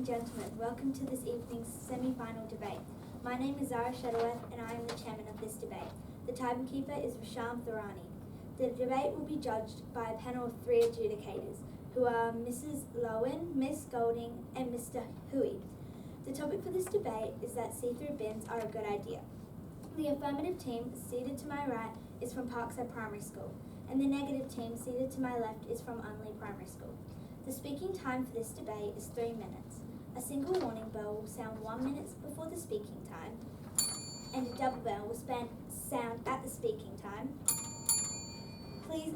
gentlemen, welcome to this evening's semi-final debate. My name is Zara Shadoweth and I am the chairman of this debate. The timekeeper is Rasham Thorani. The debate will be judged by a panel of 3 adjudicators, who are Mrs. Lowen, Miss Golding and Mr. Hui. The topic for this debate is that see-through bins are a good idea. The affirmative team seated to my right is from Parkside Primary School, and the negative team seated to my left is from Unley Primary School. The speaking time for this debate is 3 minutes. A single warning bell will sound 1 minute before the speaking time, and a double bell will sound at the speaking time. Please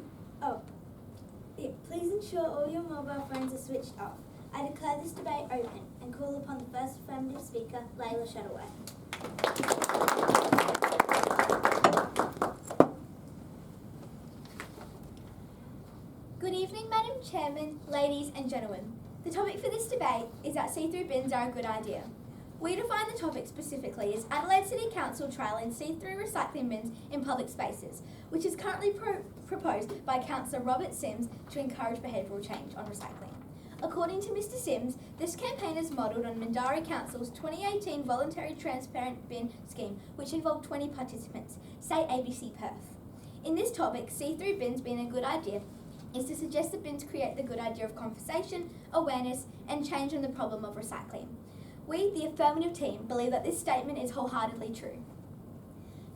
ensure all your mobile phones are switched off. I declare this debate open and call upon the first affirmative speaker, Layla Shadoway. Good evening, Madam Chairman, ladies and gentlemen. The topic for this debate is that see-through bins are a good idea. We define the topic specifically as Adelaide City Council trialling see-through recycling bins in public spaces, which is currently proposed by Councillor Robert Sims to encourage behavioural change on recycling. According to Mr Sims, this campaign is modelled on Mindarie Council's 2018 Voluntary Transparent Bin Scheme, which involved 20 participants, say ABC Perth. In this topic, see-through bins being a good idea is to suggest that bins create the good idea of conversation, awareness and change on the problem of recycling. We, the affirmative team, believe that this statement is wholeheartedly true.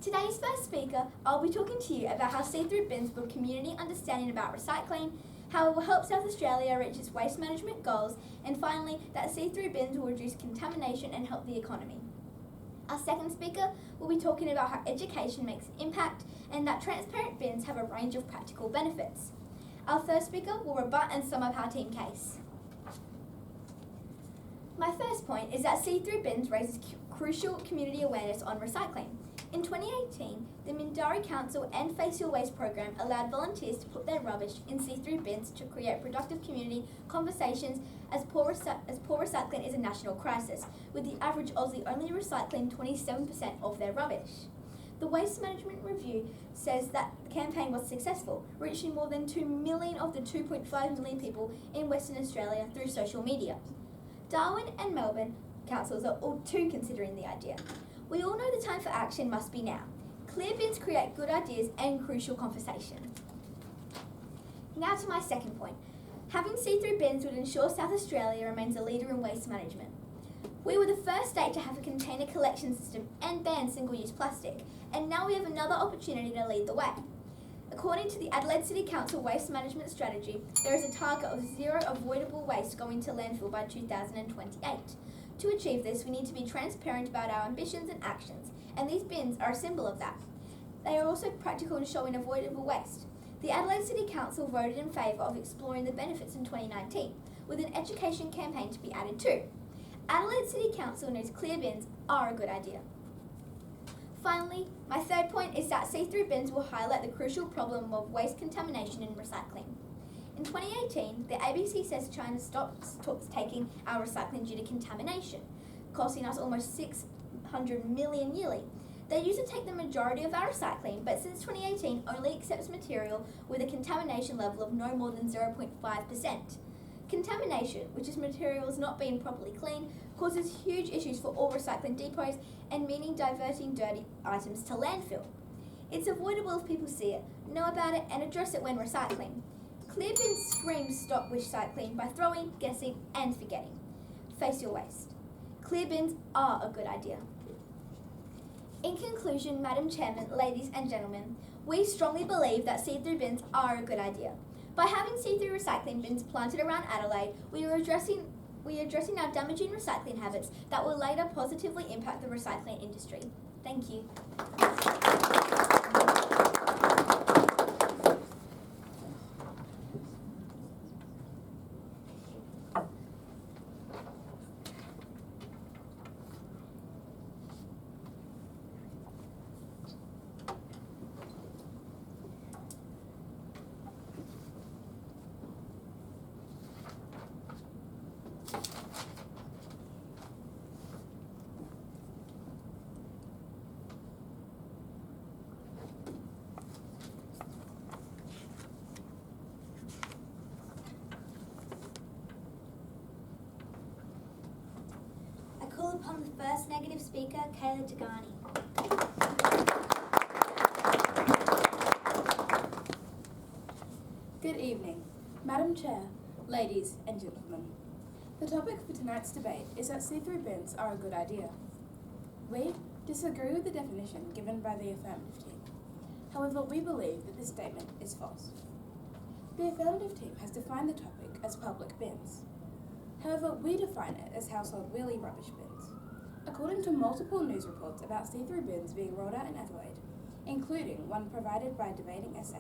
Today's first speaker, I'll be talking to you about how see-through bins build community understanding about recycling, how it will help South Australia reach its waste management goals, and finally, that see-through bins will reduce contamination and help the economy. Our second speaker will be talking about how education makes impact and that transparent bins have a range of practical benefits. Our third speaker will rebut and sum up our team case. My first point is that see-through bins raises crucial community awareness on recycling. In 2018, the Mindarie Council and Face Your Waste program allowed volunteers to put their rubbish in see-through bins to create productive community conversations as poor recycling is a national crisis, with the average Aussie only recycling 27% of their rubbish. The Waste Management Review says that the campaign was successful, reaching more than 2 million of the 2.5 million people in Western Australia through social media. Darwin and Melbourne councils are all too considering the idea. We all know the time for action must be now. Clear bins create good ideas and crucial conversation. Now to my second point. Having see-through bins would ensure South Australia remains a leader in waste management. We were the first state to have a container collection system and ban single-use plastic, and now we have another opportunity to lead the way. According to the Adelaide City Council Waste Management Strategy, there is a target of 0 avoidable waste going to landfill by 2028. To achieve this, we need to be transparent about our ambitions and actions, and these bins are a symbol of that. They are also practical in showing avoidable waste. The Adelaide City Council voted in favour of exploring the benefits in 2019, with an education campaign to be added too. Adelaide City Council knows clear bins are a good idea. Finally, my third point is that see-through bins will highlight the crucial problem of waste contamination and recycling. In 2018, the ABC says China stopped taking our recycling due to contamination, costing us almost $600 million yearly. They used to take the majority of our recycling, but since 2018 only accepts material with a contamination level of no more than 0.5%. Contamination, which is materials not being properly cleaned, causes huge issues for all recycling depots and meaning diverting dirty items to landfill. It's avoidable if people see it, know about it and address it when recycling. Clear bins scream stop recycling by throwing, guessing and forgetting. Face your waste. Clear bins are a good idea. In conclusion, Madam Chairman, ladies and gentlemen, we strongly believe that see-through bins are a good idea. By having see-through recycling bins planted around Adelaide, we are addressing our damaging recycling habits that will later positively impact the recycling industry. Thank you. first negative speaker, Kayla Degani. Good evening, Madam Chair, ladies and gentlemen. The topic for tonight's debate is that see-through bins are a good idea. We disagree with the definition given by the affirmative team. However, we believe that this statement is false. The affirmative team has defined the topic as public bins. However, we define it as household wheelie rubbish bins. According to multiple news reports about see-through bins being rolled out in Adelaide, including one provided by Debating SA,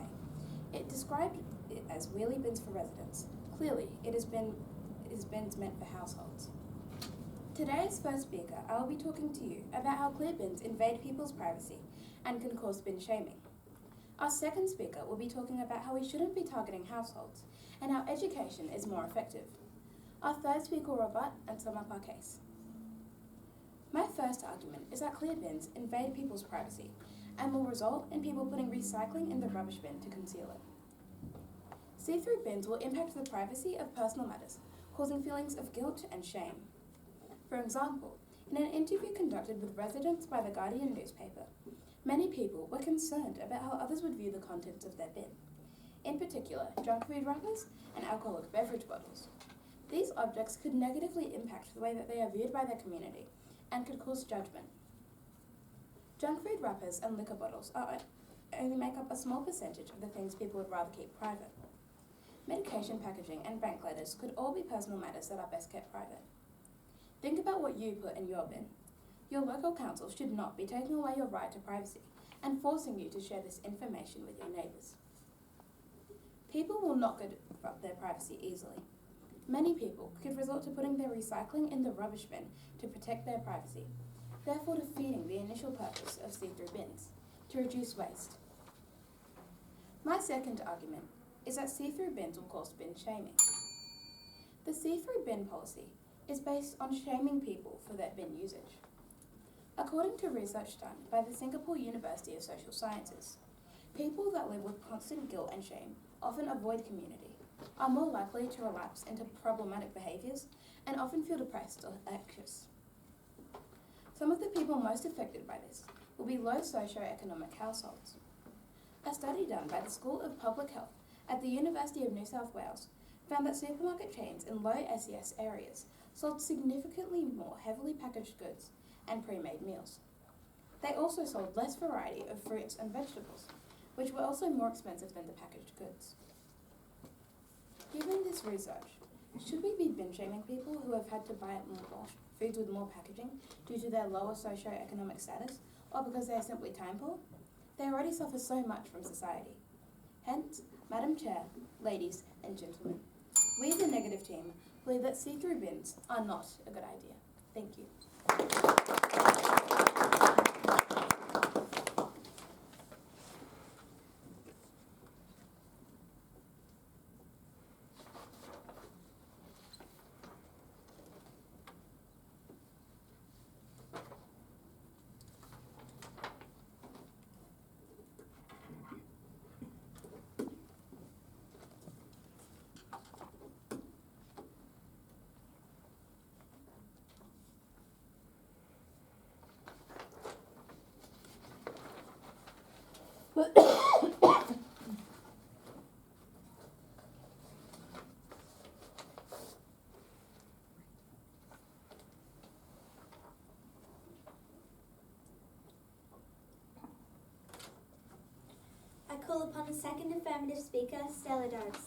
it described it as wheelie bins for residents. Clearly, it is bins meant for households. Today's first speaker, I will be talking to you about how clear bins invade people's privacy and can cause bin shaming. Our second speaker will be talking about how we shouldn't be targeting households and how education is more effective. Our third speaker will rebut and sum up our case. My first argument is that clear bins invade people's privacy and will result in people putting recycling in the rubbish bin to conceal it. See-through bins will impact the privacy of personal matters, causing feelings of guilt and shame. For example, in an interview conducted with residents by the Guardian newspaper, many people were concerned about how others would view the contents of their bin, in particular junk food wrappers and alcoholic beverage bottles. These objects could negatively impact the way that they are viewed by their community and could cause judgment. Junk food wrappers and liquor bottles only make up a small percentage of the things people would rather keep private. Medication packaging and bank letters could all be personal matters that are best kept private. Think about what you put in your bin. Your local council should not be taking away your right to privacy and forcing you to share this information with your neighbours. People will not give up their privacy easily. Many people could resort to putting their recycling in the rubbish bin to protect their privacy, therefore defeating the initial purpose of see-through bins, to reduce waste. My second argument is that see-through bins will cause bin shaming. The see-through bin policy is based on shaming people for their bin usage. According to research done by the Singapore University of Social Sciences, people that live with constant guilt and shame often avoid community, are more likely to relapse into problematic behaviours, and often feel depressed or anxious. Some of the people most affected by this will be low socio-economic households. A study done by the School of Public Health at the University of New South Wales found that supermarket chains in low SES areas sold significantly more heavily packaged goods and pre-made meals. They also sold less variety of fruits and vegetables, which were also more expensive than the packaged goods. Given this research, should we be bin shaming people who have had to buy more foods with more packaging due to their lower socio-economic status, or because they are simply time poor? They already suffer so much from society. Hence, Madam Chair, ladies and gentlemen, we the negative team believe that see-through bins are not a good idea. Thank you. I call upon the second affirmative speaker, Stella Dodds.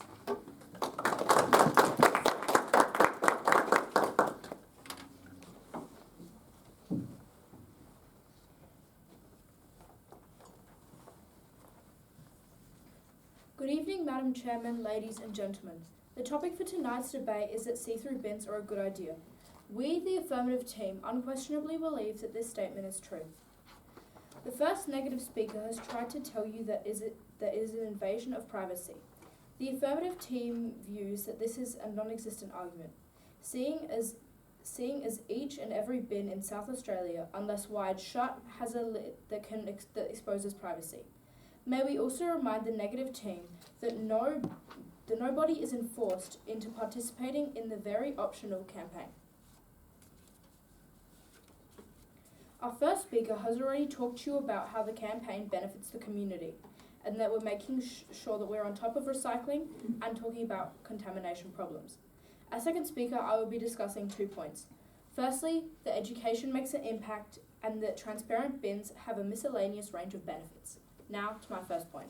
Good evening, Madam Chairman, ladies and gentlemen. The topic for tonight's debate is that see-through bins are a good idea. We, the affirmative team, unquestionably believe that this statement is true. The first negative speaker has tried to tell you that it is an invasion of privacy. The affirmative team views that this is a non-existent argument, seeing as each and every bin in South Australia, unless wired shut, has a lid that exposes privacy. May we also remind the negative team that nobody is enforced into participating in the very optional campaign. Our first speaker has already talked to you about how the campaign benefits the community and that we're making sure that we're on top of recycling and talking about contamination problems. As second speaker, I will be discussing 2 points. Firstly, that education makes an impact and that transparent bins have a miscellaneous range of benefits. Now to my first point.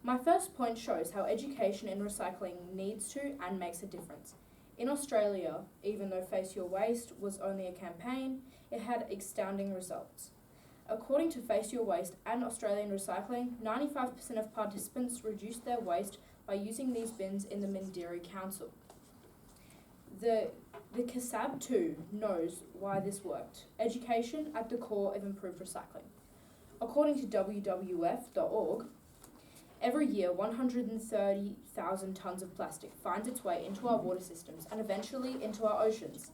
My first point shows how education in recycling needs to and makes a difference. In Australia, even though Face Your Waste was only a campaign, it had astounding results. According to Face Your Waste and Australian Recycling, 95% of participants reduced their waste by using these bins in the Mindiri Council. The CASAB too knows why this worked. Education at the core of improved recycling. According to WWF.org, every year 130,000 tonnes of plastic finds its way into our water systems and eventually into our oceans.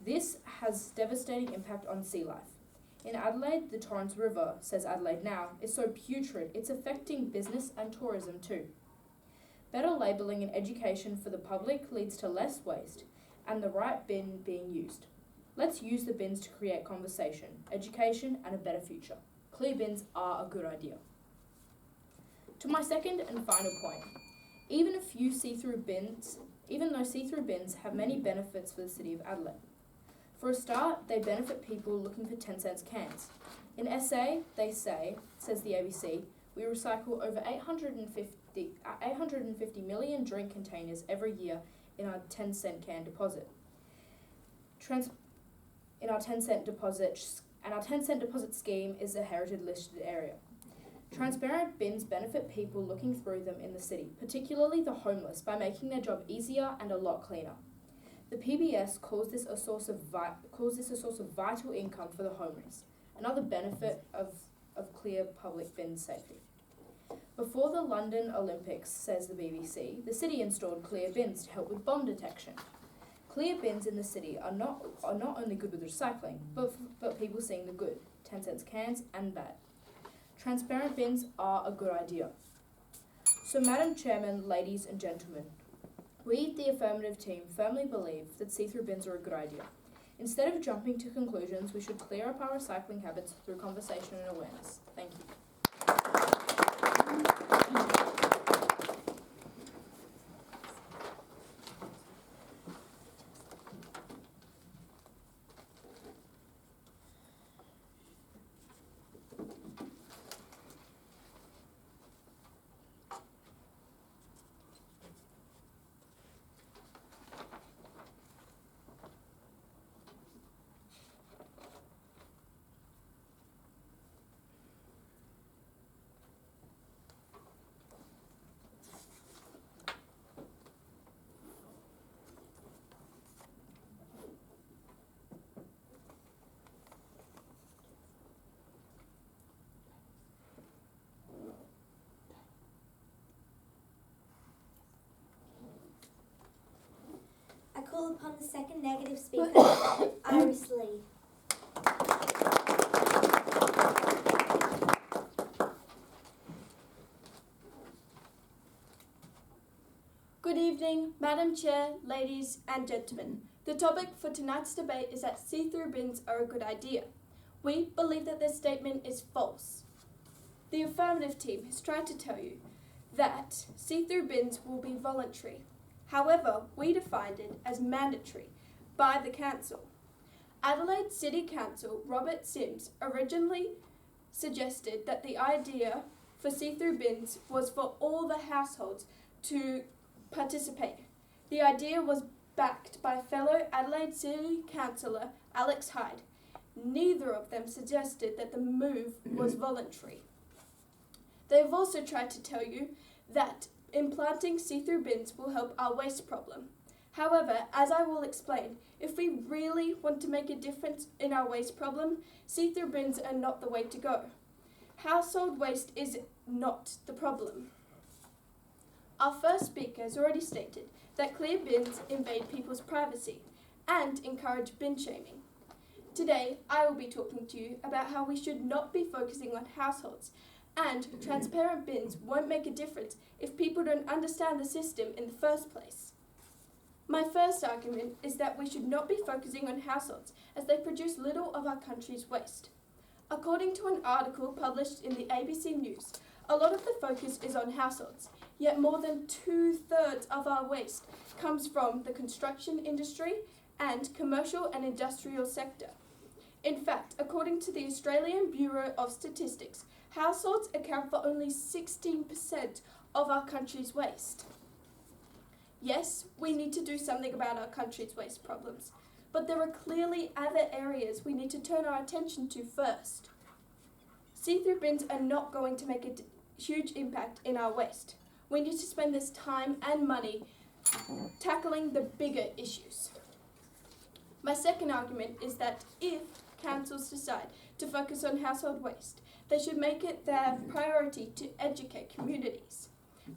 This has devastating impact on sea life. In Adelaide, the Torrens River, says Adelaide Now, is so putrid it's affecting business and tourism too. Better labelling and education for the public leads to less waste and the right bin being used. Let's use the bins to create conversation, education and a better future. Clear bins are a good idea. To my second and final point, even though see-through bins have many benefits for the City of Adelaide. For a start, they benefit people looking for 10 cents cans. In SA, they say, says the ABC, we recycle over 850 million drink containers every year in our 10-cent can deposit. Our 10-cent deposit scheme is a heritage listed area. Transparent bins benefit people looking through them in the city, particularly the homeless, by making their job easier and a lot cleaner. The PBS calls this a source of vital income for the homeless, another benefit of clear public bin safety. Before the London Olympics, says the BBC, the city installed clear bins to help with bomb detection. Clear bins in the city are not only good with recycling, but people seeing the good, 10 cents cans and bad. Transparent bins are a good idea. So, Madam Chairman, ladies and gentlemen, we, the Affirmative team, firmly believe that see-through bins are a good idea. Instead of jumping to conclusions, we should clear up our recycling habits through conversation and awareness. Thank you. I call upon the second negative speaker, Iris Lee. Good evening, Madam Chair, ladies and gentlemen. The topic for tonight's debate is that see-through bins are a good idea. We believe that this statement is false. The Affirmative team has tried to tell you that see-through bins will be voluntary. However, we defined it as mandatory by the council. Adelaide City Council Robert Sims originally suggested that the idea for see-through bins was for all the households to participate. The idea was backed by fellow Adelaide City Councillor Alex Hyde. Neither of them suggested that the move was voluntary. They have also tried to tell you that implanting see-through bins will help our waste problem. However, as I will explain, if we really want to make a difference in our waste problem, see-through bins are not the way to go. Household waste is not the problem. Our first speaker has already stated that clear bins invade people's privacy and encourage bin shaming. Today, I will be talking to you about how we should not be focusing on households, and transparent bins won't make a difference if people don't understand the system in the first place. My first argument is that we should not be focusing on households as they produce little of our country's waste. According to an article published in the ABC News, a lot of the focus is on households, yet more than 2/3 of our waste comes from the construction industry and commercial and industrial sector. In fact, according to the Australian Bureau of Statistics, households account for only 16% of our country's waste. Yes, we need to do something about our country's waste problems, but there are clearly other areas we need to turn our attention to first. See-through bins are not going to make a huge impact in our waste. We need to spend this time and money tackling the bigger issues. My second argument is that if councils decide to focus on household waste, they should make it their priority to educate communities.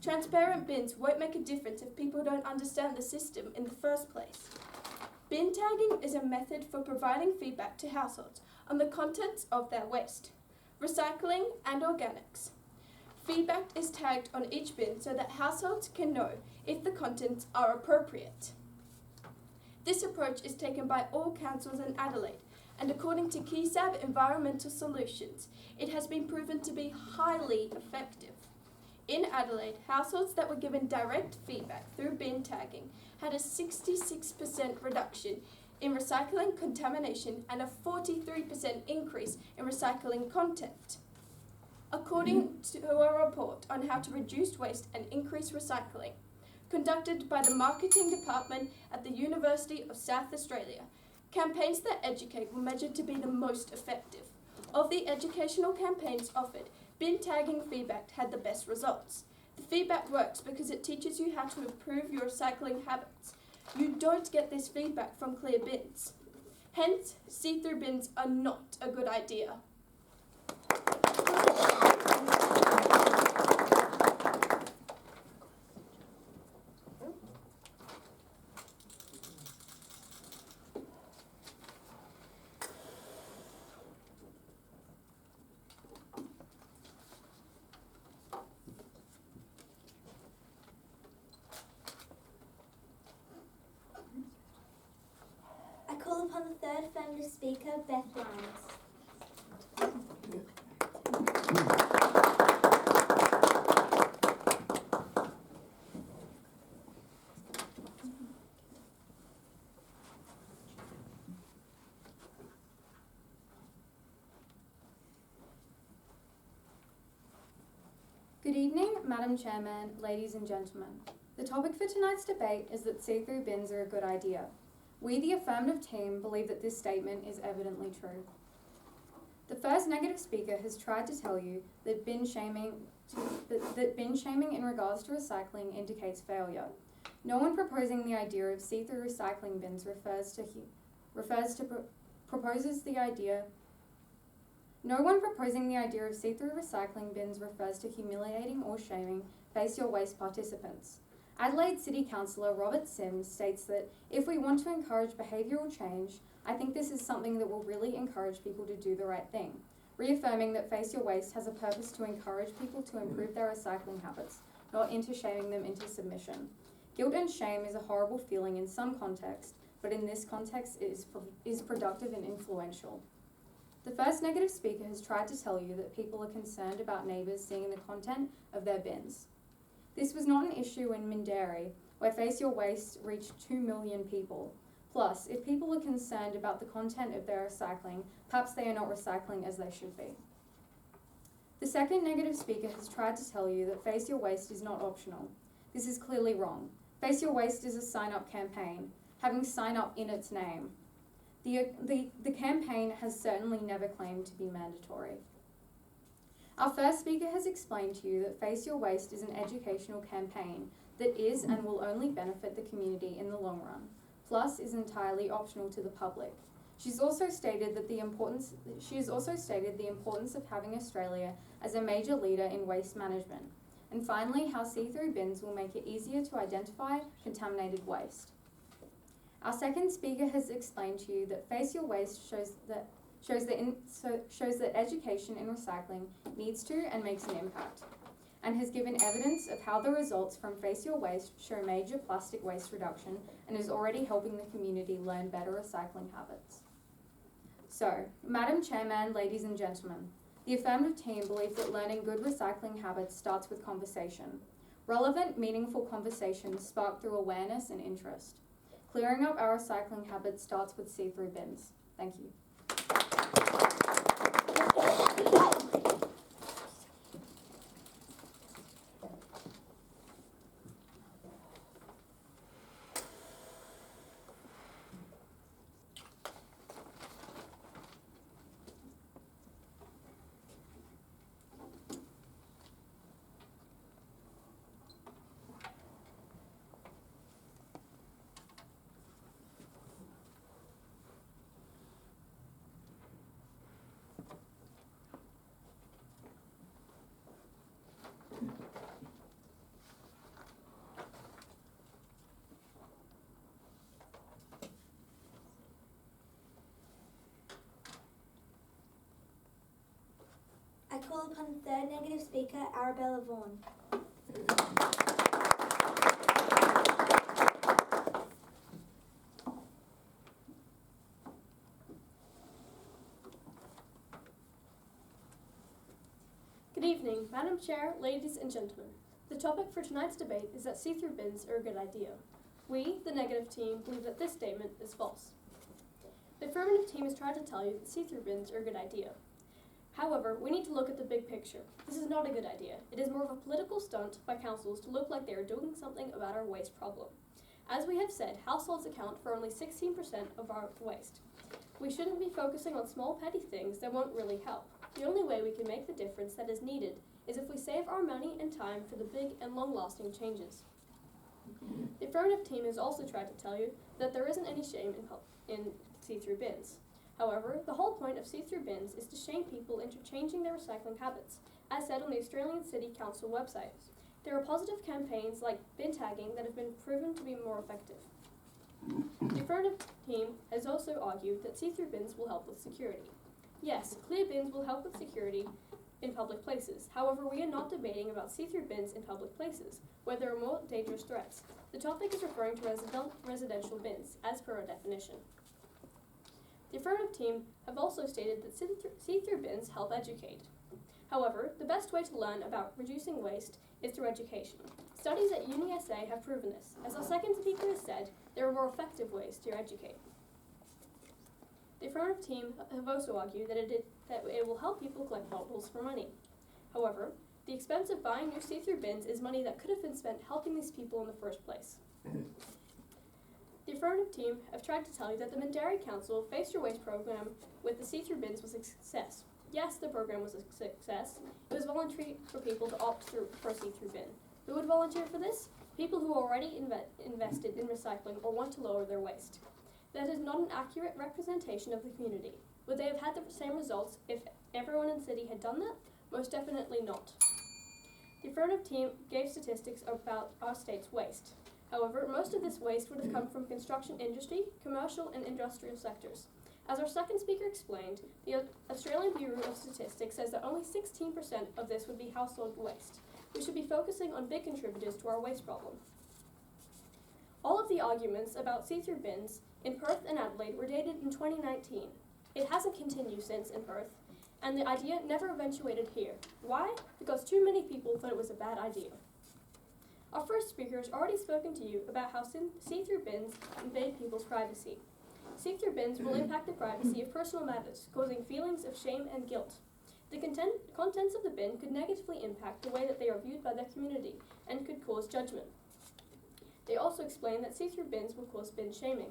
Transparent bins won't make a difference if people don't understand the system in the first place. Bin tagging is a method for providing feedback to households on the contents of their waste, recycling and organics. Feedback is tagged on each bin so that households can know if the contents are appropriate. This approach is taken by all councils in Adelaide, and according to KeySab Environmental Solutions, it has been proven to be highly effective. In Adelaide, households that were given direct feedback through bin tagging had a 66% reduction in recycling contamination and a 43% increase in recycling content. According to a report on how to reduce waste and increase recycling, conducted by the Marketing Department at the University of South Australia, campaigns that educate were measured to be the most effective. Of the educational campaigns offered, bin tagging feedback had the best results. The feedback works because it teaches you how to improve your recycling habits. You don't get this feedback from clear bins. Hence, see-through bins are not a good idea. I call upon the third affirmative speaker, Beth Lyons. Good evening, Madam Chairman, ladies and gentlemen. The topic for tonight's debate is that see-through bins are a good idea. We, the affirmative team, believe that this statement is evidently true. The first negative speaker has tried to tell you that bin shaming in regards to recycling indicates failure. No one proposing the idea of see-through recycling bins No one proposing the idea of see-through recycling bins refers to humiliating or shaming Face Your Waste participants. Adelaide City Councillor Robert Sims states that if we want to encourage behavioural change, I think this is something that will really encourage people to do the right thing, reaffirming that Face Your Waste has a purpose to encourage people to improve their recycling habits, not into shaming them into submission. Guilt and shame is a horrible feeling in some contexts, but in this context it is productive and influential. The first negative speaker has tried to tell you that people are concerned about neighbours seeing the content of their bins. This was not an issue in Mindarie, where Face Your Waste reached 2 million people. Plus, if people are concerned about the content of their recycling, perhaps they are not recycling as they should be. The second negative speaker has tried to tell you that Face Your Waste is not optional. This is clearly wrong. Face Your Waste is a sign-up campaign, having sign up in its name. The campaign has certainly never claimed to be mandatory. Our first speaker has explained to you that Face Your Waste is an educational campaign that is and will only benefit the community in the long run, plus is entirely optional to the public. She has also stated the importance of having Australia as a major leader in waste management, and finally how see-through bins will make it easier to identify contaminated waste. Our second speaker has explained to you that Face Your Waste shows that education in recycling needs to and makes an impact. and has given evidence of how the results from Face Your Waste show major plastic waste reduction and is already helping the community learn better recycling habits. So, Madam Chairman, ladies and gentlemen, the Affirmative team believes that learning good recycling habits starts with conversation. Relevant, meaningful conversations spark through awareness and interest. Clearing up our recycling habits starts with see-through bins. Thank you. I call upon the third negative speaker, Arabella Vaughan. Good evening, Madam Chair, ladies and gentlemen. The topic for tonight's debate is that see-through bins are a good idea. We, the negative team, believe that this statement is false. The affirmative team has tried to tell you that see-through bins are a good idea. However, we need to look at the big picture. This is not a good idea. It is more of a political stunt by councils to look like they are doing something about our waste problem. As we have said, households account for only 16% of our waste. We shouldn't be focusing on small petty things that won't really help. The only way we can make the difference that is needed is if we save our money and time for the big and long-lasting changes. The affirmative team has also tried to tell you that there isn't any shame in see-through bins. However, the whole point of see-through bins is to shame people into changing their recycling habits, as said on the Australian City Council website. There are positive campaigns like bin tagging that have been proven to be more effective. The affirmative team has also argued that see-through bins will help with security. Yes, clear bins will help with security in public places. However, we are not debating about see-through bins in public places, where there are more dangerous threats. The topic is referring to residential bins, as per our definition. The affirmative team have also stated that see-through bins help educate. However, the best way to learn about reducing waste is through education. Studies at UniSA have proven this. As our second speaker has said, there are more effective ways to educate. The affirmative team have also argued that it will help people collect bottles for money. However, the expense of buying new see-through bins is money that could have been spent helping these people in the first place. The affirmative team have tried to tell you that the Mindarie Council Face Your Waste program with the see-through bins was a success. Yes, the program was a success. It was voluntary for people to opt for a see-through bin. Who would volunteer for this? People who already invested in recycling or want to lower their waste. That is not an accurate representation of the community. Would they have had the same results if everyone in the city had done that? Most definitely not. The affirmative team gave statistics about our state's waste. However, most of this waste would have come from construction industry, commercial and industrial sectors. As our second speaker explained, the Australian Bureau of Statistics says that only 16% of this would be household waste. We should be focusing on big contributors to our waste problem. All of the arguments about see-through bins in Perth and Adelaide were dated in 2019. It hasn't continued since in Perth, and the idea never eventuated here. Why? Because too many people thought it was a bad idea. Our first speaker has already spoken to you about how see-through bins invade people's privacy. See-through bins will impact the privacy of personal matters, causing feelings of shame and guilt. The contents of the bin could negatively impact the way that they are viewed by their community and could cause judgment. They also explain that see-through bins will cause bin shaming.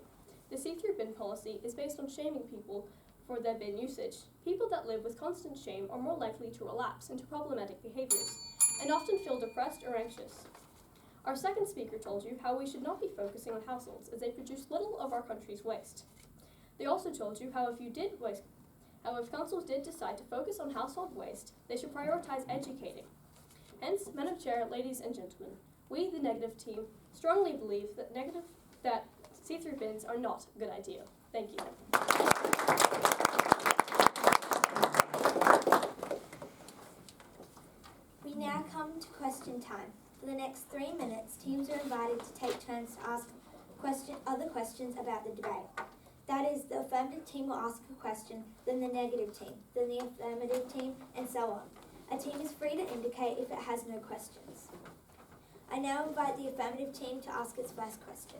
The see-through bin policy is based on shaming people for their bin usage. People that live with constant shame are more likely to relapse into problematic behaviors and often feel depressed or anxious. Our second speaker told you how we should not be focusing on households as they produce little of our country's waste. They also told you how if councils did decide to focus on household waste, they should prioritize educating. Hence, Madam Chair, ladies and gentlemen, we, the negative team, strongly believe that see-through bins are not a good idea. Thank you. We now come to question time. For the next 3 minutes, teams are invited to take turns to ask other questions about the debate. That is, the affirmative team will ask a question, then the negative team, then the affirmative team, and so on. A team is free to indicate if it has no questions. I now invite the affirmative team to ask its first question.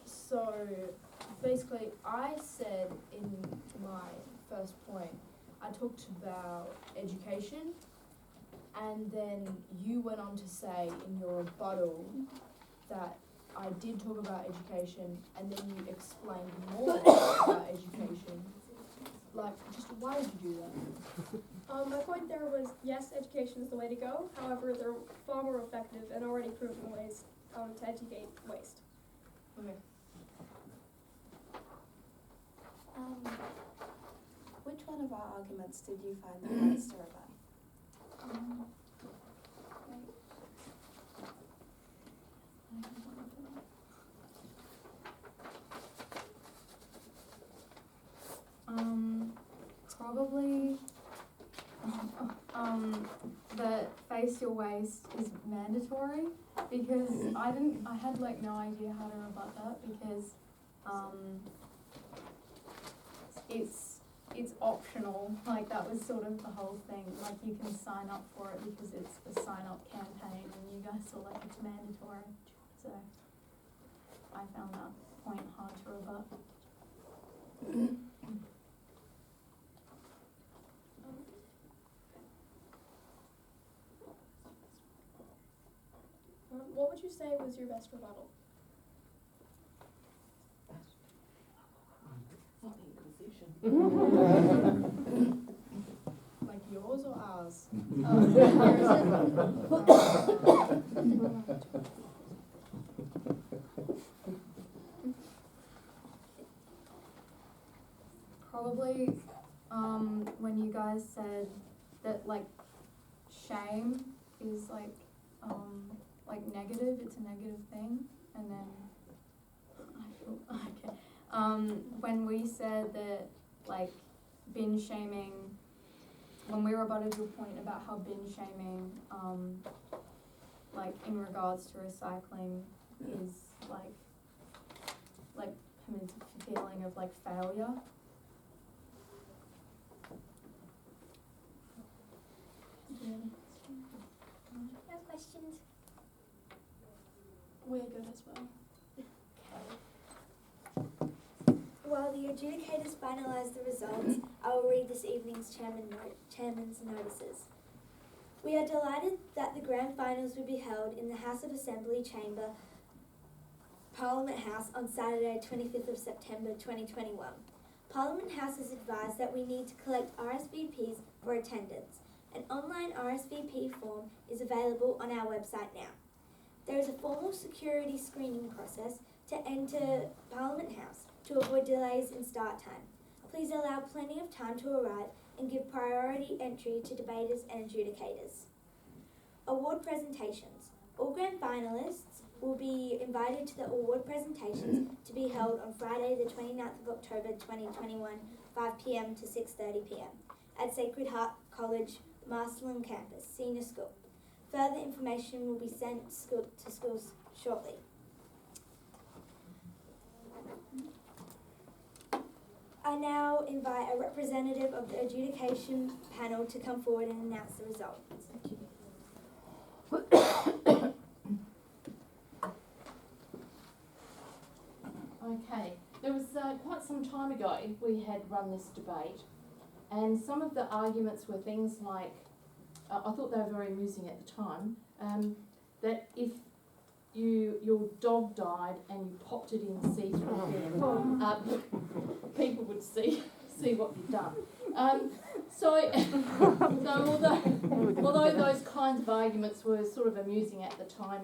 So basically I said in my first point, I talked about education, and then you went on to say in your rebuttal that I did talk about education, and then you explained more about education. Like, just why did you do that? My point there was, yes, education is the way to go. However, there are far more effective and already proven ways to educate waste. Okay. Which one of our arguments did you find the hardest to rebut? Probably that face your waist is mandatory, because I had like no idea how to rebut that, because it's optional. Like, that was sort of the whole thing. Like, you can sign up for it because it's a sign up campaign, and you guys were like, it's mandatory. So I found that point hard to rebut. What would you say was your best rebuttal? Like yours or ours? Probably when you guys said that, like, shame is like negative, it's a negative thing, and then when we said that, like, bin shaming, when we rebutted your point about how bin shaming, like, in regards to recycling is like a feeling of like failure. No questions? We're good as well. While the adjudicators finalise the results, I will read this evening's chairman's notices. We are delighted that the grand finals will be held in the House of Assembly Chamber, Parliament House, on Saturday 25th of September 2021. Parliament House has advised that we need to collect RSVPs for attendance. An online RSVP form is available on our website now. There is a formal security screening process to enter Parliament House to avoid delays in start time. Please allow plenty of time to arrive and give priority entry to debaters and adjudicators. Award presentations. All grand finalists will be invited to the award presentations to be held on Friday the 29th of October 2021, 5 p.m. to 6:30 p.m. at Sacred Heart College, Marsland Campus, Senior School. Further information will be sent to schools shortly. I now invite a representative of the adjudication panel to come forward and announce the results. Okay, there was quite some time ago we had run this debate, and some of the arguments were things like, I thought they were very amusing at the time, that if your dog died and you popped it in see-through bin, people would see what you've done. So although those kinds of arguments were sort of amusing at the time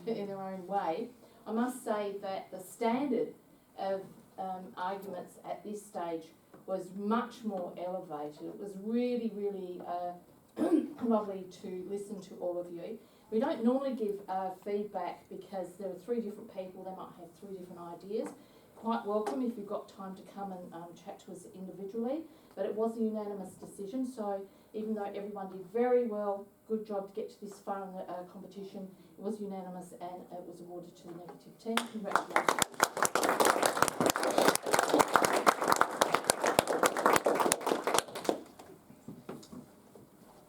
in their own way, I must say that the standard of arguments at this stage was much more elevated. It was really, really lovely to listen to all of you. We don't normally give feedback because there are three different people, they might have three different ideas. Quite welcome if you've got time to come and chat to us individually, but it was a unanimous decision, so even though everyone did very well. Good job to get to this far in the competition. It was unanimous and it was awarded to the negative team. Congratulations.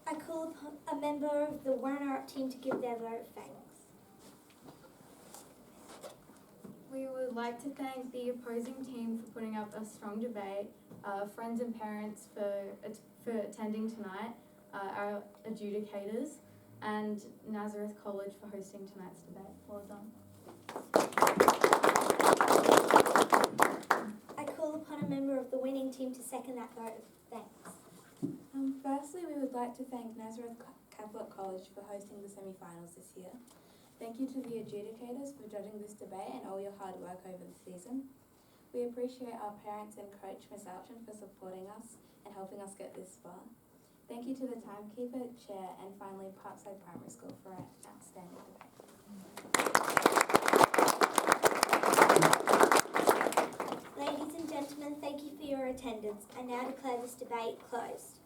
I call upon a member of the runner-up team to give their vote of thanks. We would like to thank the opposing team for putting up a strong debate, friends and parents for attending tonight, our adjudicators, and Nazareth College for hosting tonight's debate. Well done. I call upon a member of the winning team to second that vote of thanks. Firstly, we would like to thank Nazareth Catholic College for hosting the semi-finals this year. Thank you to the adjudicators for judging this debate and all your hard work over the season. We appreciate our parents and coach Miss Alchin for supporting us and helping us get this far. Thank you to the timekeeper, chair, and finally Parkside Primary School for an outstanding debate. Ladies and gentlemen, thank you for your attendance. I now declare this debate closed.